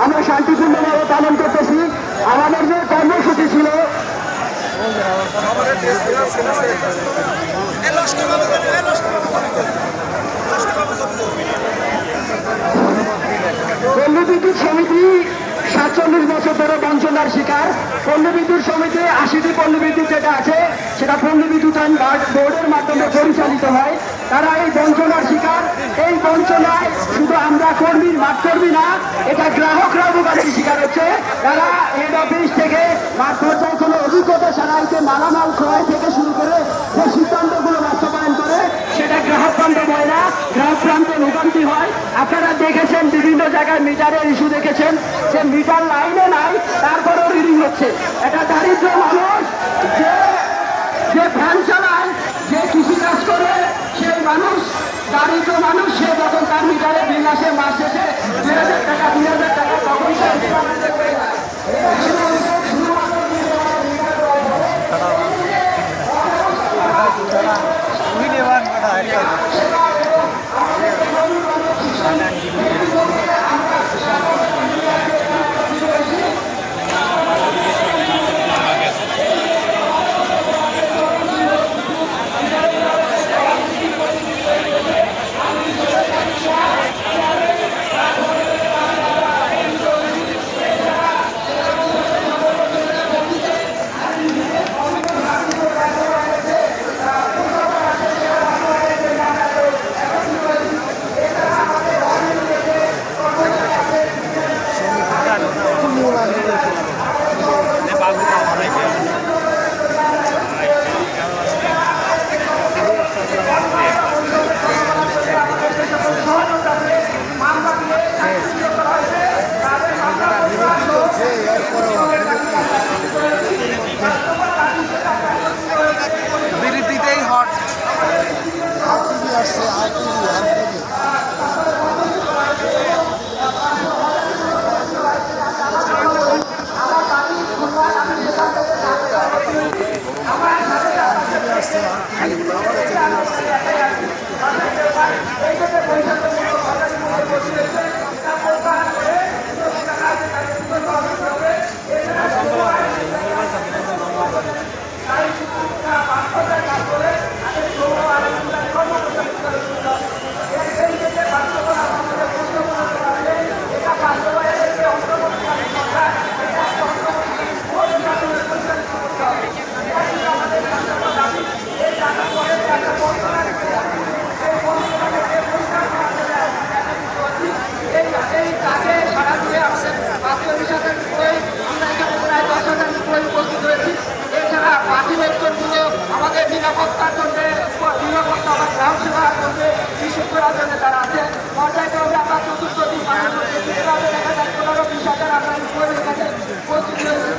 আমরা শান্তিপূর্ণভাবে পালন করতেছি। আমাদের যে কর্মসূচি ছিল পল্লী বিদ্যুৎ সমিতি 47 বছর ধরে বঞ্চনার শিকার। পল্লী বিদ্যুৎ সমিতি 80টি পল্লী বিদ্যুৎ যেটা আছে সেটা পল্লী বিদ্যুৎ আইন বোর্ডের মাধ্যমে পরিচালিত হয়। তারা এই বঞ্চনার শিকার। এই বঞ্চনায় শুধু আমরা কর্মী মাঠ কর্মী না, এটা গ্রাহকরাও ভোগান্তির শিকার হচ্ছে। তারা হেড অফিস থেকে মাঠ পর্যায়ে কোনো অভিজ্ঞতা ছাড়াই যে মালামাল ক্রয় থেকে শুরু করে যে সিদ্ধান্তগুলো বাস্তবায়ন করে সেটা গ্রাহক বান্ধব হয় না, গ্রাহক প্রান্তে ভোগান্তি হয়। আপনারা দেখেছেন বিভিন্ন জায়গায় মিটারের ইস্যু দেখেছেন যে মিটার লাইনে নাই, তারপরেও রিডিং হচ্ছে। এটা দারিদ্র মানুষ যে ভ্যান চালায়, যে কৃষিকাজ করে, সেই মানুষ দারিদ্র মানুষ, সে যখন তার মিটারে বিল আসে মাস শেষে 2000 টাকা 2000 টাকা তখন বিরতিতেই হট আসছে। আমাদের নিরাপত্তার জন্য নিরাপত্তা বা গ্রাম সেবা করবে নিশ্চিত করার জন্য তারা আছে। পর্যায়ক্রমে আমরা চতুর্থ দিন পালন করতে 15-20,000 আমরা উপরের কাছে উপস্থিত হয়েছি।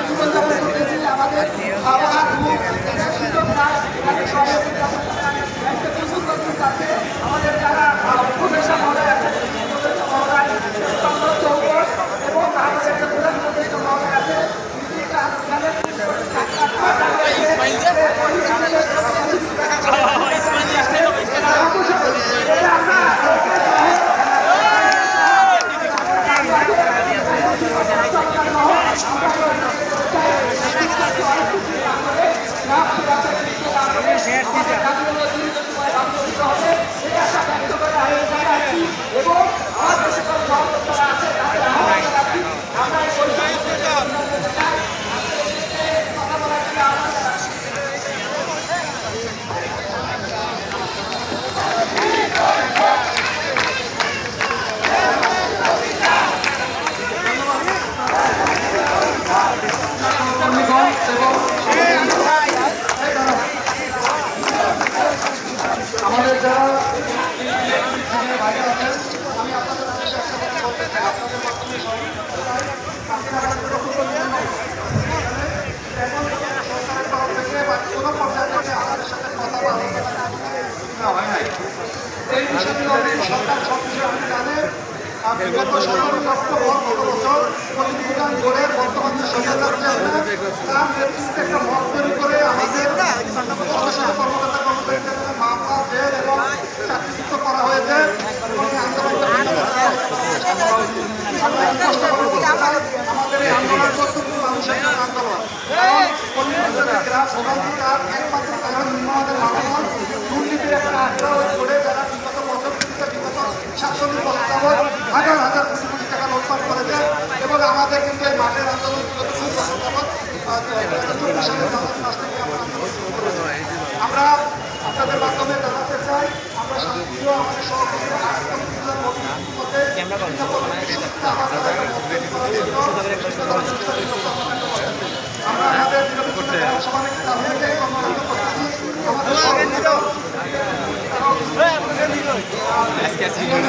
জীবনযাপন করতেছি। আমাদের খাওয়া সুযোগ নাই, আমাদের যারা প্রফেশন মহোদয় আছে এবং আমাদের প্রধানমন্ত্রী মহোদয় আছে এবং আমাদের সকল কর্মকর্তারা আছে আমরা আমাদের যারা বাইরে আছেন আমি আপনাদের বলতে চাই আপনাদের মাধ্যমে সরকারের তরফ থেকে বা কোনো পর্যায়ে থেকে আমাদের সাথে কথা বা আলোচনা হয় নাই। এই বিষয়গুলো সরকার সব কিছু আপনি জানেন। বিগত 17 বছর পল্লীবিদ্যুৎ বোর্ডের বর্তমান যে সরকার আছে তার নেতৃত্বে একটা মত তৈরি করে আমাদের প্রশাসনিক কর্মকর্তা কর্মচারীদের মামলা জেল এবং চাকরিচ্যুত করা হয়েছে এবং এই আন্দোলনটা আমাদের এই আন্দোলন প্রস্তুতি মানুষের জন্য আন্দোলন কারণ পল্লীবিদ্যুতের গ্রাম ভোগান্তিকার একমাত্র কারণ আমাদের মানবন দুর্নীতির একটা আগ্রহ করে যারা বিগত বছরগুলিতে বিগত 47 বছর যাবৎ হাজার হাজার কোটি কোটি টাকা লোকসান করেছে এবং আমাদের কিন্তু এই মাঠের আন্দোলন বিগত 2 বছর যাবৎ 24 সালের মাস থেকে আমরা আপনাদের মাধ্যমে জানাতে চাই আমরা শান্তিপ্রিয় আমাদের সহকর্মীরা আমরা আমাদের সমাবেশ আমাদের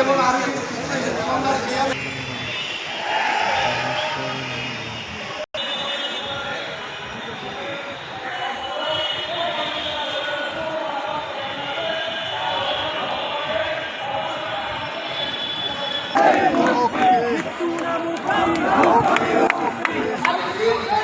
এবং আরবি Hey!